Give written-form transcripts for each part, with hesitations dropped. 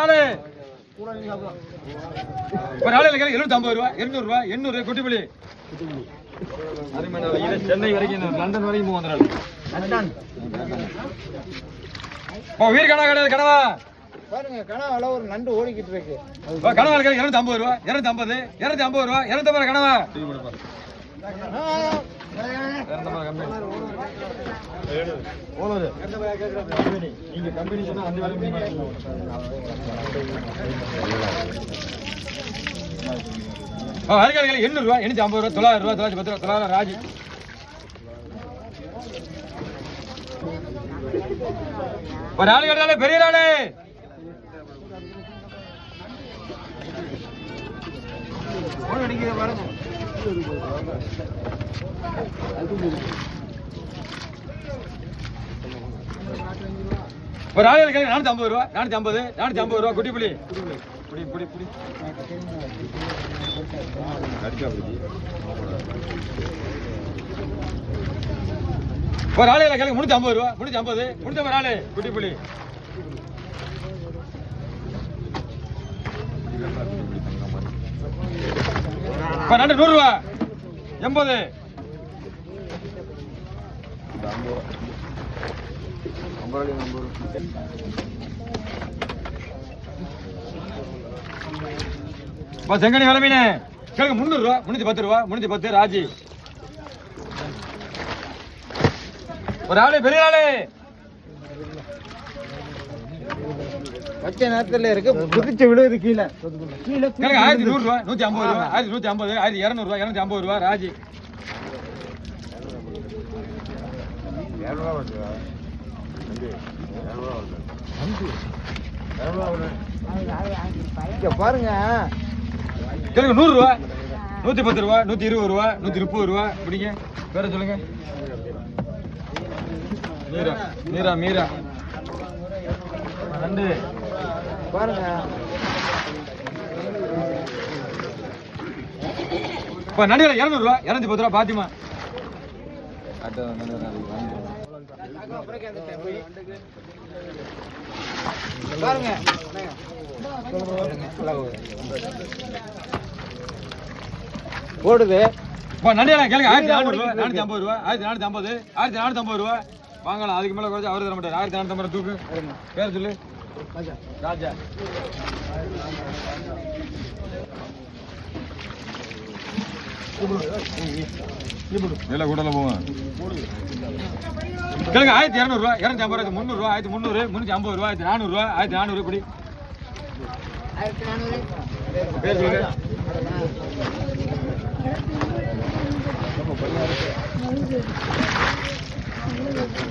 ஒரு ஆளு 750 ரூபா 200 ரூபா 800 குட்டிப்புலி சென்னை வரைக்கும் லண்டன் வரைக்கும் வந்துடுறாரு. உயிர் கனவா கிடையாது கனவா பாருங்க கனவால ஒரு நண்டு ஓடிக்கிட்டு இருக்கு. கனவா 250 ரூபா 250 250 ரூபா 250 கனவா நீங்க கம்பெனி சொன்னா அந்த வேலை 800 ரூபா 850 ரூபா 900 ரூபா 910 ரூபா 900 ராஜி ஒரு ஆளு கேட்டாலே பெரிய ஆளு பாருங்க ஒரு ஆளு 450 ரூபா 450 ரூபா குட்டி புலி புடி புடி புடி ஒரு ஆளு 350 ரூபா 350 ஒரு ஆளு குட்டி புலி நண்டு 100 ரூபா 80 செங்கனி வேலை மீன் கேளுங்க 300 ரூபா 310 ரூபா 310 ராஜி ஒரு ஆளு பெரிய ஆளு பச்சை நேரத்துல இருக்கு குதிச்சு விழுது கீழே கீழே 1100 ரூபா 150 ரூபா 1150 1200 ரூபா 250 ரூபா ராஜி பாருங்க 100 ரூபா 110 ரூபா 120 ரூபா 130 ரூபா பிடிங்க பேர சொல்லுங்க மீரா மீரா மீரா நண்டு பாருங்க நண்டு 200 ரூபா 210 ரூபா பாத்திமா பாருங்க போடுது நண்டு கேளுங்க 1400 ரூபா 450 ரூபா 1450 1450 ரூபா வாங்கலாம் அதுக்கு மேல குறைச்சு அவரு தர மாட்டாரு 1450 ரூபா தூக்கு பேர் சொல்லு ராஜா இல்ல கூடல போவேன் கேளுங்க 1200 ரூபா 250 ரூபா 300 ரூபா 1300 350 ரூபா 1400 ரூபா 1400 இப்படி பேர் சொல்லுங்க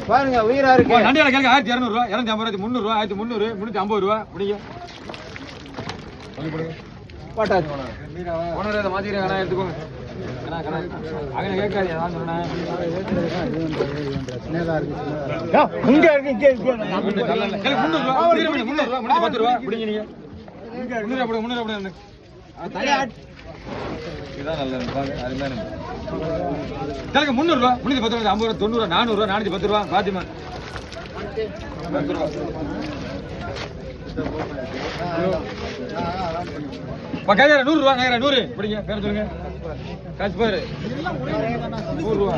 பாருங்க உயிரா இருக்கு நண்டு கேளுங்க 1200 ரூபா 250 ரூபா 300 ரூபா 1300 350 ரூபா பிடிங்க பாட்டாச்சு ஓனர் அதை மாத்திக்கிறேன் எடுத்துக்கோங்க கேட்காது அதான் சொன்னேன் இங்க இருக்கு 300 ரூபா 10 ரூபா பிடிங்க நீங்க 300 இதான் நல்லது அருமையான 300 ரூபா 310 ரூபா 50 ரூபா 90 ரூபா 400 ரூபா 410 ரூபா பாத்திமா 10 ரூபா பக்காயிரம் 100 ரூபா 100 பிடிங்க பேர் சொல்லுங்க காசு பேரு 100 ரூபா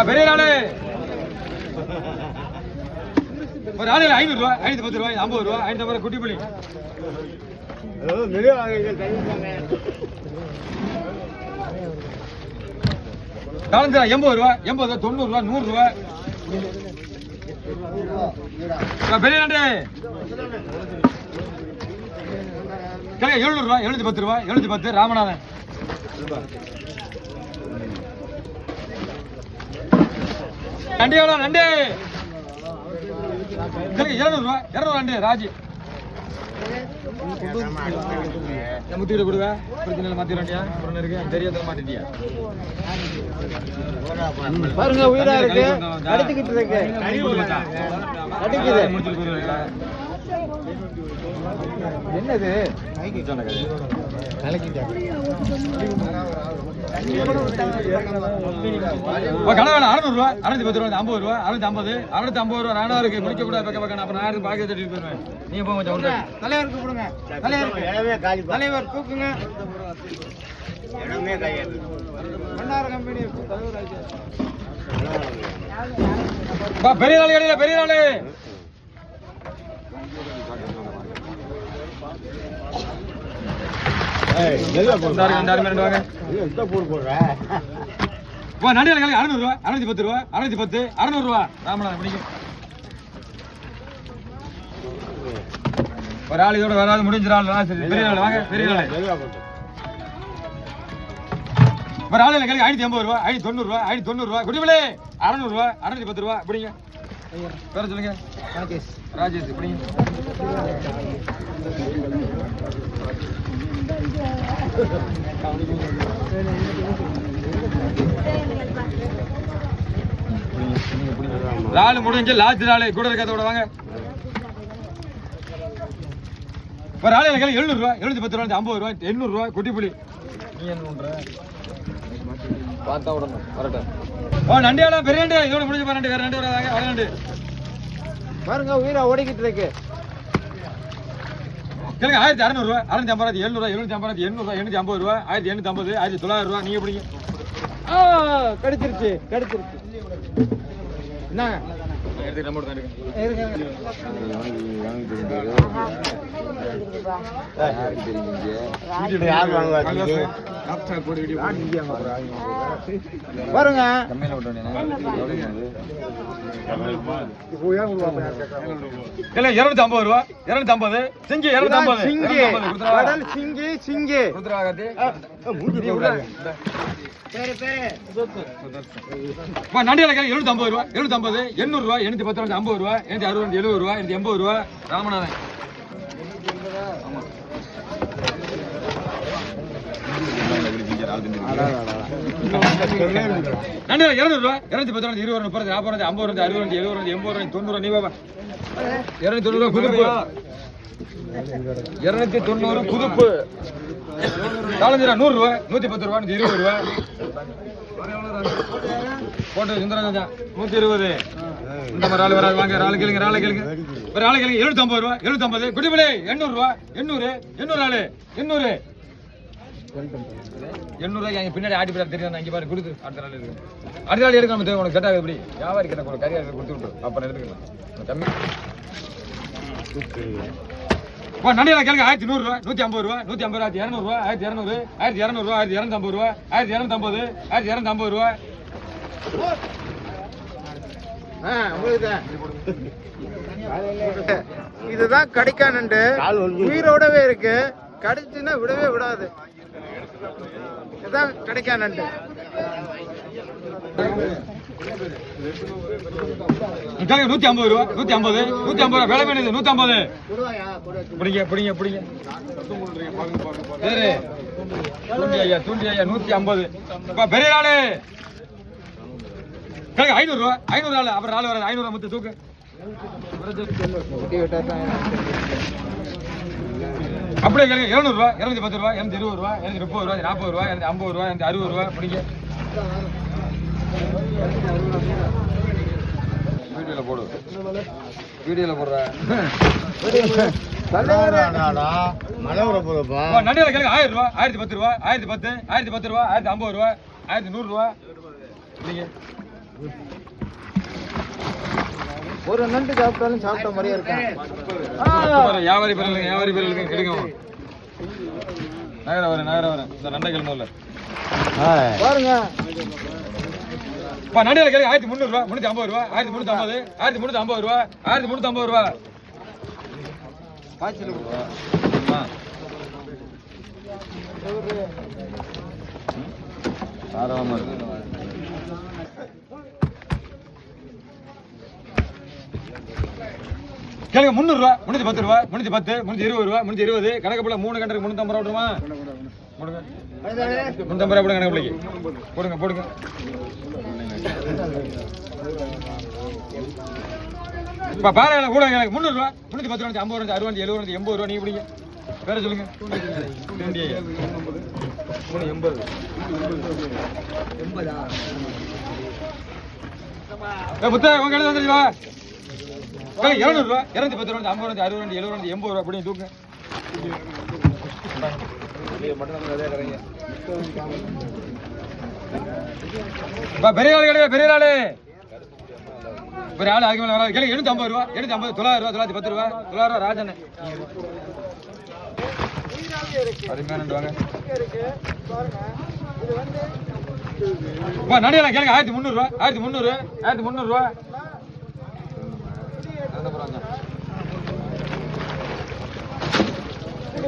பெரிய ஆளு ஒரு ஆளு 500 ரூபா 510 ரூபா 50 ரூபா 550 குட்டி புலி காலஞ்சா 80 ரூபா 80 90 ரூபா 100 ரூபா பெரிய நண்டு 700 ரூபா 710 ரூபா 710 ராமநாதன் நண்டு எவ்வளோ நண்டு 200 ரூபா 200 நண்டு ராஜி முத்திக்கிட்ட கொடுவேன் பிரச்சனை மாத்திரண்டியா இருக்கு தெரியாத மாட்டிட்டியா பாருங்க உயிரா இருக்கு அடிச்சுக்கிட்டு இருக்கு அடிக்குது என்னது கடை 600 ரூபா 610 ரூபா 50 ரூபா 650 650 ரூபா நானா இருக்கு முடிக்க கூட பக்க பக்கம் அப்புறம் நான் பாக்கி தட்டிட்டு போயிருவேன். நீங்க போங்க கொஞ்சம் தலைவர் கூப்பிடுங்க. தலைவர் தூக்குங்க. மன்னார் கம்பெனி தலைவர் பெரிய நாள் கிடையாது பெரிய நாள். நடிகர் 600 ரூபா 610 ரூபா 610 600 ரூபா ராமநாதன் பிடிக்கும். ஒரு ஆள் இதோட வராது முடிஞ்சிடாள். பெரிய நாள் வாங்க பெரிய நாள். ஒரு ஆள் எனக்கு 580 ரூபா 590 ரூபா 590 ரூபா குடிமலை 600 ரூபா 610 ரூபா பிடிங்க. பேர சொல்லுங்க. ராஜேஷ் பிடிங்க. நாலு முடிஞ்சு லாஸ்ட் நாள் கூட இருக்கிறதோட வாங்க. ஒரு ஆள் எனக்கு 700 ரூபா 710 ரூபா 50 ரூபா 800 ரூபா குட்டிப்புலி. நீ என்ன பண்ற பார்த்தா உடனே வரட்டும். நண்டியாலாம் பெரிய நண்டு இதோட முடிஞ்சு பாருங்க. வேற நண்டு வராங்க வர நண்டு பாருங்க உயிரா ஓடிக்கிட்டு இருக்கு. கேளுங்க 1600 ரூபா 650 700 ரூபா 750 800 ரூபா 850 ரூபா 1850 1900 ரூபா. நீங்க பிடிங்க. கடிச்சிருச்சு என்னங்க பாருங்க 250 ரூபா 250 சிங்கி 250 சிங்கி நண்டியால 750 ரூபா 750 800 ரூபா 810 50 ரூபா 860 70 ரூபா 880 ரூபா ராமநாதன். நண்டியால 200 ரூபா 210 20 30 40 50 60 70 80 90 நீ பாபா 290 ரூபா புதுப்பு 290 புதுப்பு. 100 ரூபா 110 ரூபா 120 ரூபா போட்டு சுந்தரராஜா 120. இந்த மாதிரி ஆள் வராது வாங்க. ஆளு கேளுங்க ஒரு ஆளு கேளுங்க 750 ரூபா 750 குட்டிமலை 800 ரூபா 800 ஆளு 800 ரூபாய்க்கு பின்னாடி ஆட்டி போய் தெரியும். இங்க பாரு கொடுத்து அடுத்த நாள் எடுக்கணும். உனக்கு கேட்டாங்க எப்படி வியாபாரி கேட்ட கூட கறியா கொடுத்து விட்டு அப்புறம் எடுத்துக்கலாம் கம்மி. நண்டியால கேளுங்க 1100 ரூபா 150 ரூபா 150 ரூபா 200 ரூபா 1200 1200 ரூபா 1250 ரூபா 1250 1250 ரூபா. இதுதான் கடிக்கா நண்டு. உயிரோடவே இருக்கு. கடிச்சுன்னா விடவே விடாது. இதுதான் கடிக்கா நண்டு. கேளுங்க 150 ரூபா 150 ரூபா விலை வேணுது 150. பிடிங்க சரி தூண்டி ஐயா 150. பெரிய ஆளு கேளுங்க 500 ரூபா 500 ஆளு அப்புறம் ஆளு வராது 500 ரூபா மொத்த தூக்கு. அப்படியே கேளுங்க 200 ரூபா 210 ரூபா 220 ரூபா 230 ரூபா 40 ரூபா 250 ரூபா 260 ரூபா. பிடிங்க. வீடியோல போடுற நண்டியால கேளுங்க 1000 ரூபா 1010 ரூபா 1010 1010 ரூபா 1050 ரூபா 1100 ரூபா. பிடிங்க. ஒரு நண்டு சாப்பிட்டாலும் சாப்பிட்ட மாதிரியே இருக்கும். வியாபாரி பேருக்கு கிடைக்கும். நகர வரேன் இந்த நண்டை கிளம்பல பாருங்க. நண்டியால கேளுங்க 1300 ரூபா 350 ரூபா 1350 1350 ரூபா 1350 ரூபா. ஆறாம இருக்கு. கேளுங்க 300 ரூபா 310 ரூபா 310 320 ரூபா 320 கணக்கு போல 3 கண்டருக்கு 350 ரூபா விட்டுருமா போடுங்க 350 ரூபா போடுங்க கணக்கு பிள்ளைக்கு போடுங்க. இப்ப பாருங்க கூட 300 ரூபா 310 ரூபா 50 ரூபா 60 ரூபா 70 ரூபா 80 ரூபா நீங்க பிடிங்க. பேரை சொல்லுங்க. 380. புத்தா உங்க எழுதி வந்துருச்சு வா. 200 ரூபா, 210 ரூபா, 50 ரூபா, 60 ரூபா, 70 ரூபா, 80 ரூபா அப்படின்னு தூக்குங்க. பெரிய ஆளு கிடையாது, பெரிய ஆளு அதுக்கு மேல வராது. 750 ரூபா, 750, 900 ரூபா, 910 ரூபா, 900 ரூபா ராஜன். அருமையானவாங்க. நடிகலாம் கேளுங்க. 1300 ரூபா, 1300 ரூபா.